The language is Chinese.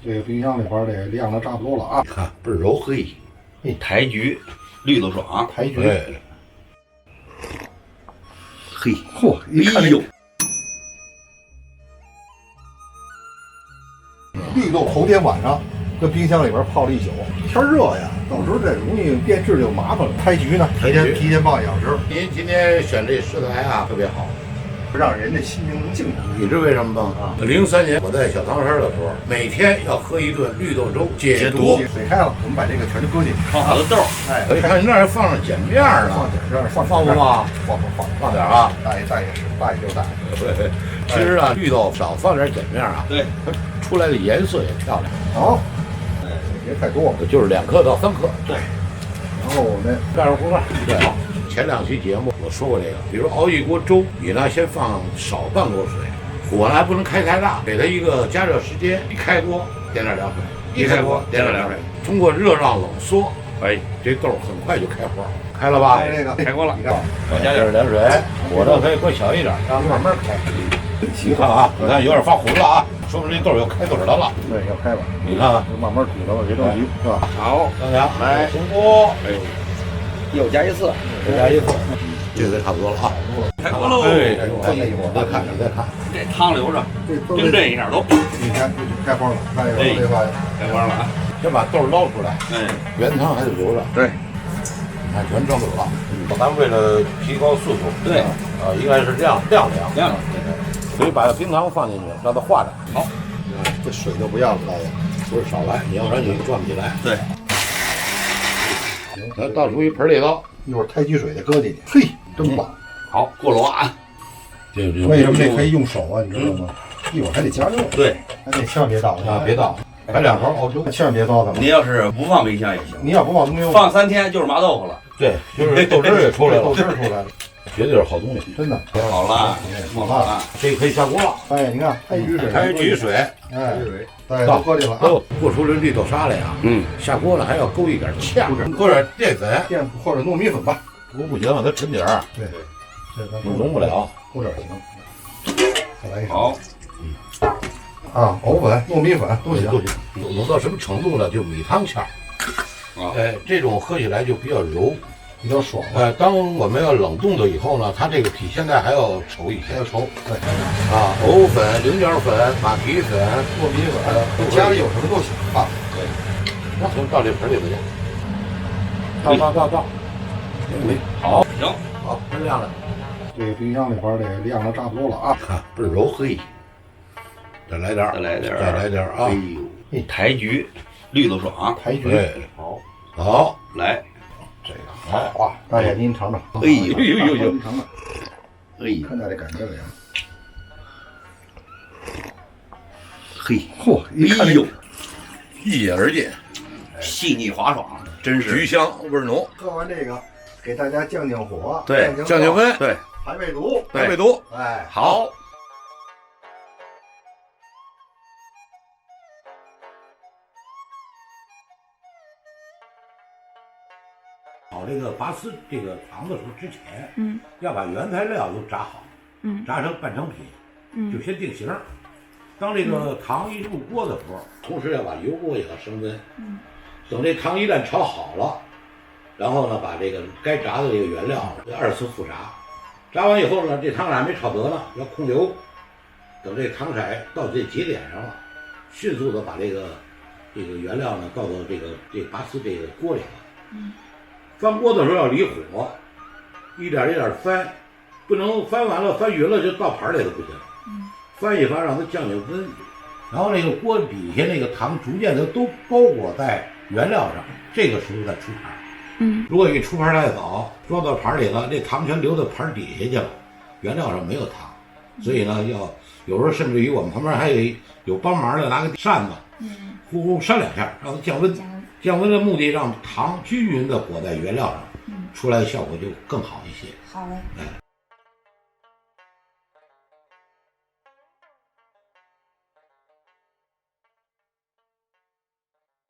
这个冰箱里边得晾的差不多了啊。你看倍儿柔黑，台菊，绿豆爽，台菊。对，嘿，嚯，一看哎呦，绿豆头天晚上搁冰箱里边泡了一宿，天热呀，到时候这容易变质就麻烦了。台菊呢，提前放1小时，您今天选这食材啊特别好，让人的心情能静下来。你知为什么吗？03年我在小唐山的时候，每天要喝一顿绿豆粥解毒。水开了，我们把这个全都搁进去。放好的豆，哎，你看你那儿还放上碱面呢，放点这儿，放不放？放点啊！大爷是，大爷就大爷。其实啊，绿豆少放点碱面啊，对，它出来的颜色也漂亮。好，哎，别太多了，就是2克到3克。对，然后我们盖上锅盖。对，前2期节目我说过这个，比如熬一锅粥，你呢先放少半锅水，火呢还不能开太大，给它一个加热时间。一开锅点点凉水，一开锅点点凉水，通过热胀冷缩，哎，这豆很快就开花。开了吧？开这个开锅了，你看，再加点凉水，火呢可以搁小一点，让它慢慢开。你看啊，你看有点发红了啊，说明这豆要开嘴了了。对，要开了，你看，就慢慢煮了，别着急，是吧？好，刚凉，来红锅，哎，又加一次，再加一次，这个差不多了啊。开锅喽！哎，放一会儿，你再看，你再看，这汤留着，这冰镇一下都你看这就开花了，看有这花，开花了啊！先把豆捞出来，哎，原汤还得留着。对，你看全蒸走了。咱们为了提高速度，对，应该是这样晾，晾，所以把冰糖放进去，让它化着。好，这水就不要了，大爷。不是少来，你要不然你转不起来。对，行，咱倒出一盆里头。一会儿台菊水得搁进去，嘿，真棒！好，过了啊！为什么这可以用手啊？你知道吗？一会儿还得加热。对，还得千万别倒啊，别倒，摆2勺熬粥，千万别糟蹋。您要是不放冰箱也行，你要不放东西，放3天就是麻豆腐了。对，就是豆汁儿也出来了，豆汁儿出来了，绝对是好东西。真的。好了，好了，这个可以下锅了。哎，你看台菊水，台菊水，哎，对，都搁进了啊。过出这绿豆沙来啊，下锅了还要勾一点芡，搁点淀粉，淀粉或者糯米粉吧。不行，它沉底儿，对，这咱融不了，勾点行。再来一勺。好，啊，藕粉、糯米粉都行。融到什么程度呢？就米汤芡。哎，这种喝起来就比较柔，比较爽。当我们要冷冻了以后呢，它这个比现在还要稠一些。还要稠。对。啊，藕粉、菱角粉、马蹄粉、糯米粉，家里有什么都行啊。对。那行，倒这盆里头去。倒。好，行，好，真亮了。这个冰箱里边得晾的差不多了啊。看倍儿柔黑。再来点啊！哎呦，台菊，绿豆爽，台菊。对，好，来，这个好啊，大爷您尝尝。哎呦，您尝尝。哎，看它这感觉怎么样？嘿，嚯，一看呦，一饮而尽，细腻滑爽，真是菊香味儿浓。喝完这个，给大家降降火，对，降温，对，排排毒，排毒。哎，好。炒这个拔丝这个糖的时候之前，要把原材料都炸好，炸成半成品，就先定型。当这个糖一入锅的时候，同时要把油锅也要升温，等这糖一旦炒好了，然后呢，把这个该炸的这个原料2次复炸，炸完以后呢，这糖色还没炒得呢，要控油，等这糖色到这节点上了，迅速的把这个原料呢倒到这拔丝这个锅里了。翻锅的时候要离火，一点一点翻，不能翻完了翻匀了就倒盘里头不行。翻一翻让它降温，然后那个锅底下那个糖逐渐的都包裹在原料上，这个时候再出盘。如果你出盘太早，装到盘里了，这糖全流到盘底下去了，原料上没有糖，所以呢要有时候甚至于我们旁边还有帮忙的，拿个扇子，呼呼扇2下，让它降温。降温的目的让糖均匀的裹在原料上，出来的效果就更好一些。好嘞。